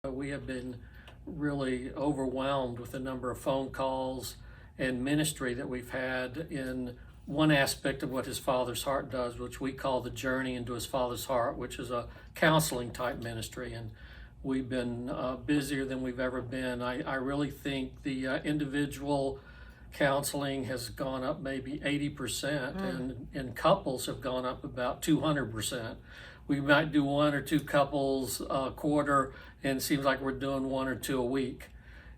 We have been really overwhelmed with the number of phone calls and ministry that we've had in one aspect of what His Father's Heart does, which we call the Journey into His Father's Heart, which is a counseling type ministry. And we've been busier than we've ever been. I really think the individual counseling has gone up maybe 80%, and couples have gone up about 200%. We might do one or two couples a quarter, and it seems like we're doing one or two a week.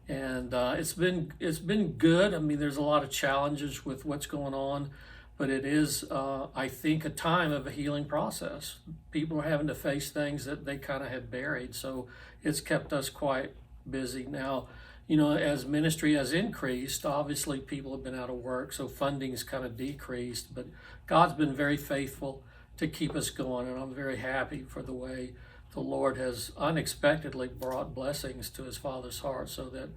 And it's been good. I mean, there's a lot of challenges with what's going on, but it is, I think, a time of a healing process. People are having to face things that they kind of had buried, so it's kept us quite busy. Now, as ministry has increased, obviously people have been out of work, so funding's kind of decreased, but God's been very faithful to keep us going, and I'm very happy for the way the Lord has unexpectedly brought blessings to His Father's heart so that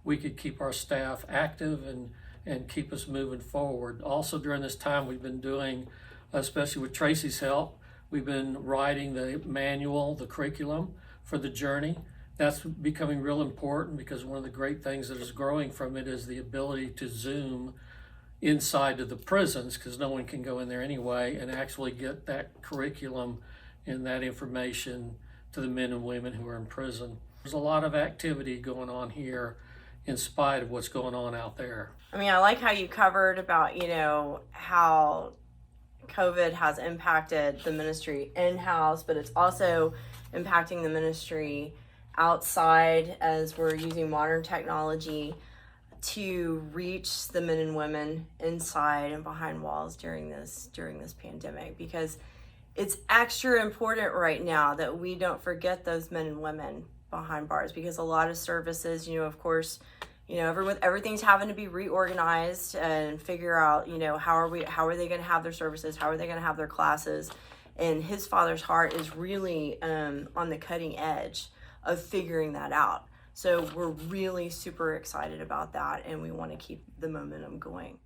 we could keep our staff active and keep us moving forward. Also, during this time, we've been doing, especially with Tracy's help, we've been writing the manual, the curriculum for the journey. That's becoming real important because one of the great things that is growing from it is the ability to Zoom inside of the prisons, because no one can go in there anyway, and actually get that curriculum and that information to the men and women who are in prison. There's a lot of activity going on here in spite of what's going on out there. I mean, I like how you covered about, how COVID has impacted the ministry in-house, but it's also impacting the ministry outside as we're using modern technology to reach the men and women inside and behind walls during this pandemic, because it's extra important right now that we don't forget those men and women behind bars, because a lot of services, of course, everything's having to be reorganized and figure out, how are they going to have their services? How are they going to have their classes? And His Father's Heart is really on the cutting edge of figuring that out. So we're really super excited about that, and we want to keep the momentum going.